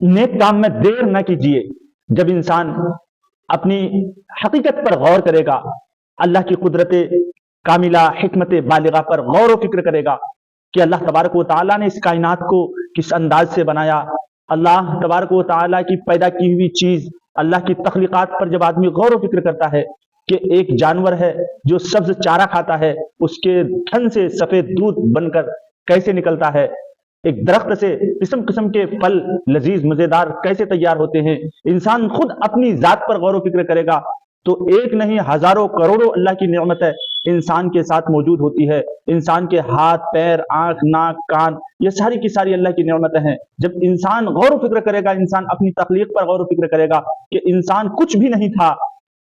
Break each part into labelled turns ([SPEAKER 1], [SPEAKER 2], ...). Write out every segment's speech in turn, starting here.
[SPEAKER 1] नेक काम में देर न कीजिए। जब इंसान अपनी हकीकत पर गौर करेगा, अल्लाह की कुदरत कामिला हिकमत बालिगा पर गौर व फिक्र करेगा कि अल्लाह तबारक व तआला ने इस कायनात को किस अंदाज से बनाया। अल्लाह तबारक व तआला की पैदा की हुई चीज, अल्लाह की तख्लीकात पर जब आदमी गौर व फिक्र करता है कि एक जानवर है जो सब्ज चारा खाता है, उसके थन से सफेद दूध बनकर कैसे निकलता है, एक दरख्त से किस्म किस्म के फल लजीज मजेदार कैसे तैयार होते हैं, इंसान खुद अपनी जात पर गौर व फिक्र करेगा तो एक नहीं हजारों करोड़ों अल्लाह की नेमत है इंसान के साथ मौजूद होती है। इंसान के हाथ पैर आंख नाक कान, ये सारी की सारी अल्लाह की नेमतें हैं। जब इंसान गौर व फिक्र करेगा, इंसान अपनी तख्लीक पर गौर व फिक्र करेगा कि इंसान कुछ भी नहीं था,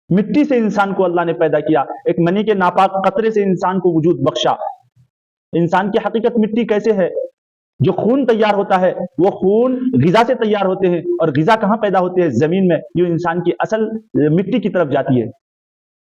[SPEAKER 1] मिट्टी से इंसान को अल्लाह ने पैदा किया, एक मनी के नापाक कतरे से इंसान को वजूद बख्शा। इंसान की हकीकत मिट्टी कैसे है? जो खून तैयार होता है वो खून ग़िज़ा से तैयार होते हैं, और ग़िज़ा कहाँ पैदा होते हैं? जमीन में, जो इंसान की असल मिट्टी की तरफ जाती है।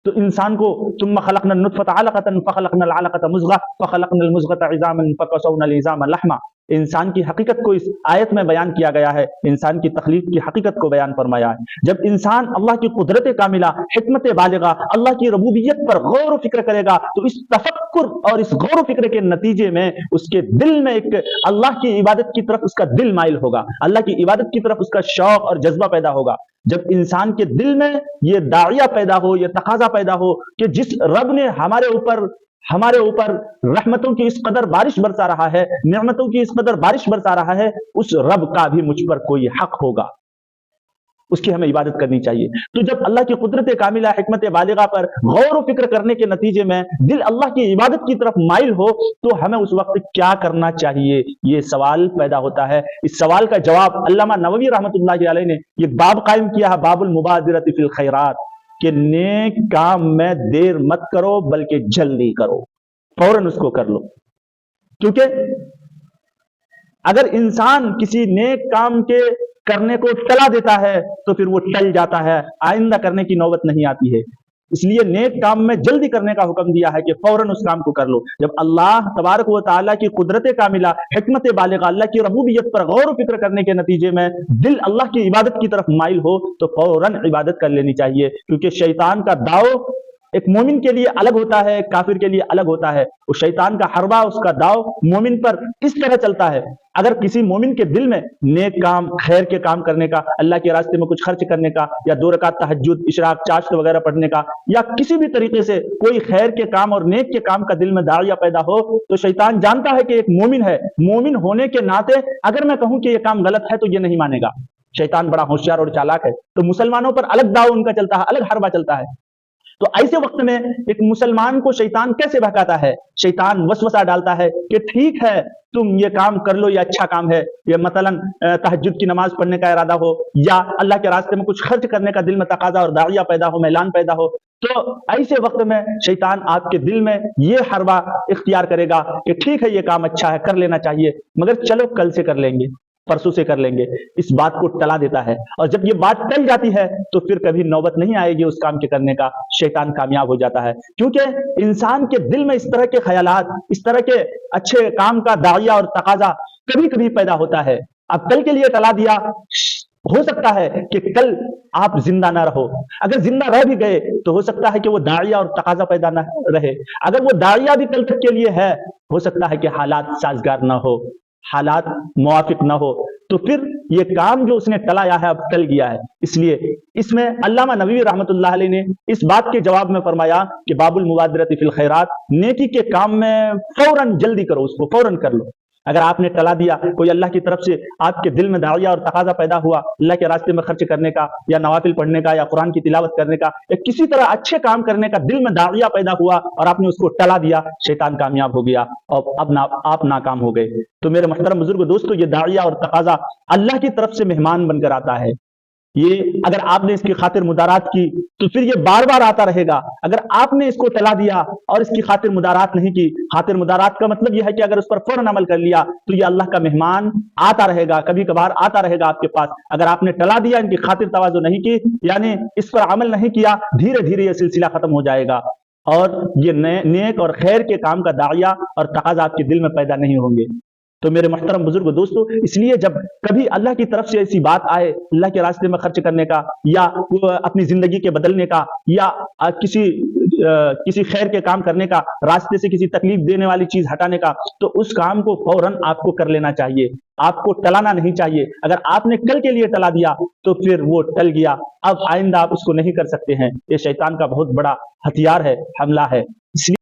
[SPEAKER 1] तो इंसान को सुम्मा खलक़नल नुत्फ़ता अलक़तन फ़ख़लक़नल अलक़त मुज़ग़ह फ़ख़लक़नल मुज़ग़ता इज़ामन फ़कसौनल इज़ाम लहमा। इंसान की हकीकत को इस आयत में बयान किया गया है, इंसान की तख्लीक की हकीकत को बयान फरमाया है। जब इंसान अल्लाह की कुदरत कामिला हिकमत बालिगा अल्लाह की रबूबियत पर गौर व फिक्र करेगा तो इस तफक्कुर और इस गौर व फिक्र के नतीजे में उसके दिल में एक अल्लाह की इबादत की तरफ उसका दिल माइल होगा, अल्लाह की इबादत की तरफ उसका शौक और जज्बा पैदा होगा। जब इंसान के दिल में ये दाइया पैदा हो, ये तकाजा पैदा हो कि जिस रब ने हमारे ऊपर रहमतों की इस कदर बारिश बरसा रहा है, नेमतों की इस कदर बारिश बरसा रहा है, उस रब का भी मुझ पर कोई हक होगा, उसकी हमें इबादत करनी चाहिए। तो जब अल्लाह की कुदरत कामिला हिकमत बालिगा पर गौर व फिक्र करने के नतीजे में दिल अल्लाह की इबादत की तरफ माइल हो तो हमें उस वक्त क्या करना चाहिए, ये सवाल पैदा होता है। इस सवाल का जवाब अल्लामा नववी रहमतुल्लाहि अलैहि ने ये बाब कायम किया है, बाबुल मुबादिरति फिल खैरात, कि नेक काम में देर मत करो बल्कि जल्दी करो, फौरन उसको कर लो। क्योंकि अगर इंसान किसी नेक काम के करने को टला देता है तो फिर वो टल जाता है, आइंदा करने की नौबत नहीं आती है। इसलिए नेक काम में जल्दी करने का हुक्म दिया है कि फौरन उस काम को कर लो। जब अल्लाह तबारक व तआला की कुदरत कामिला हिकमत बालिगा अल्लाह की रबूबियत पर गौर व फिक्र करने के नतीजे में दिल अल्लाह की इबादत की तरफ माइल हो तो फौरन इबादत कर लेनी चाहिए। क्योंकि शैतान का दाव एक मोमिन के लिए अलग होता है, काफिर के लिए अलग होता है। उस शैतान का हरबा, उसका दाव मोमिन पर इस तरह चलता है, अगर किसी मोमिन के दिल में नेक काम खैर के काम करने का, अल्लाह के रास्ते में कुछ खर्च करने का, या 2 रकात तहज्जुद इशराक चाश्त वगैरह पढ़ने का, या किसी भी तरीके से कोई खैर के काम और नेक के काम का दिल में दाइया पैदा हो, तो शैतान जानता है कि एक मोमिन है, मोमिन होने के नाते अगर मैं कहूं कि यह काम गलत है तो यह नहीं मानेगा। शैतान बड़ा होशियार और चालाक है, तो मुसलमानों पर अलग दाव उनका चलता है, अलग हरबा चलता है। तो ऐसे वक्त में एक मुसलमान को शैतान कैसे बहकाता है? शैतान वसवसा डालता है कि ठीक है तुम ये काम कर लो, ये अच्छा काम है, ये मतलन तहज्जुद की नमाज पढ़ने का इरादा हो, या अल्लाह के रास्ते में कुछ खर्च करने का दिल में तकाजा और दाइया पैदा हो, मैलान पैदा हो, तो ऐसे वक्त में शैतान आपके दिल में ये हरबा इख्तियार करेगा कि ठीक है ये काम अच्छा है, कर लेना चाहिए, मगर चलो कल से कर लेंगे, परसों से कर लेंगे, इस बात को टला देता है। और जब ये बात टल जाती है तो फिर कभी नौबत नहीं आएगी उस काम के करने का, शैतान कामयाब हो जाता है। क्योंकि इंसान के दिल में इस तरह के ख्यालात, इस तरह के अच्छे काम का दाइया और तकाजा कभी कभी पैदा होता है। अब कल के लिए टला दिया, हो सकता है कि कल आप जिंदा ना रहो, अगर जिंदा रह भी गए तो हो सकता है कि वो दाइया और तकाजा पैदा ना रहे, अगर वो दाइया भी कल तक के लिए है, हो सकता है कि हालात साजगार ना हो, हालात मुवाफिक ना हो, तो फिर ये काम जो उसने टलाया है अब टल गया है। इसलिए इसमें अल्लामा नबवी रहमतुल्लाह अलैहि ने इस बात के जवाब में फरमाया कि बाबुल मुबादिरति फिल खैरात, नेकी के काम में फौरन जल्दी करो, उसको फौरन कर लो। अगर आपने टला दिया, कोई अल्लाह की तरफ से आपके दिल में दाइया और तकाजा पैदा हुआ अल्लाह के रास्ते में खर्च करने का, या नवाफिल पढ़ने का, या कुरान की तिलावत करने का, या किसी तरह अच्छे काम करने का दिल में दाइया पैदा हुआ और आपने उसको टला दिया, शैतान कामयाब हो गया और अब आप नाकाम हो गए। तो मेरे मुहतरम बुजुर्ग दोस्तों, ये दाइया और तकाजा अल्लाह की तरफ से मेहमान बनकर आता है। ये अगर आपने इसकी खातिर मुदारात की तो फिर ये बार बार आता रहेगा। अगर आपने इसको टला दिया और इसकी खातिर मुदारात नहीं की, खातिर मुदारात का मतलब यह है कि अगर उस पर फौरन अमल कर लिया तो ये अल्लाह का मेहमान आता रहेगा, कभी कभार आता रहेगा आपके पास। अगर आपने टला दिया, इनकी खातिर तवाज़ु नहीं की, यानी इस पर अमल नहीं किया, धीरे धीरे ये सिलसिला खत्म हो जाएगा और ये नेक और खैर के काम का दाइया और तकाजा आपके दिल में पैदा नहीं होंगे। تو میرے محترم بزرگ دوستو، اس لیے جب کبھی اللہ کی طرف سے ایسی بات آئے اللہ کے راستے میں خرچ کرنے کا، یا اپنی زندگی کے بدلنے کا، یا کسی خیر کے کام کرنے کا، راستے سے کسی تکلیف دینے والی چیز ہٹانے کا، تو اس کام کو فوراً آپ کو کر لینا چاہیے، آپ کو ٹلانا نہیں چاہیے۔ اگر آپ نے کل کے لیے ٹلا دیا تو پھر وہ ٹل گیا، اب آئندہ آپ اس کو نہیں کر سکتے ہیں۔ یہ شیطان کا بہت بڑا ہتھیار ہے، حملہ ہے۔ اس لیے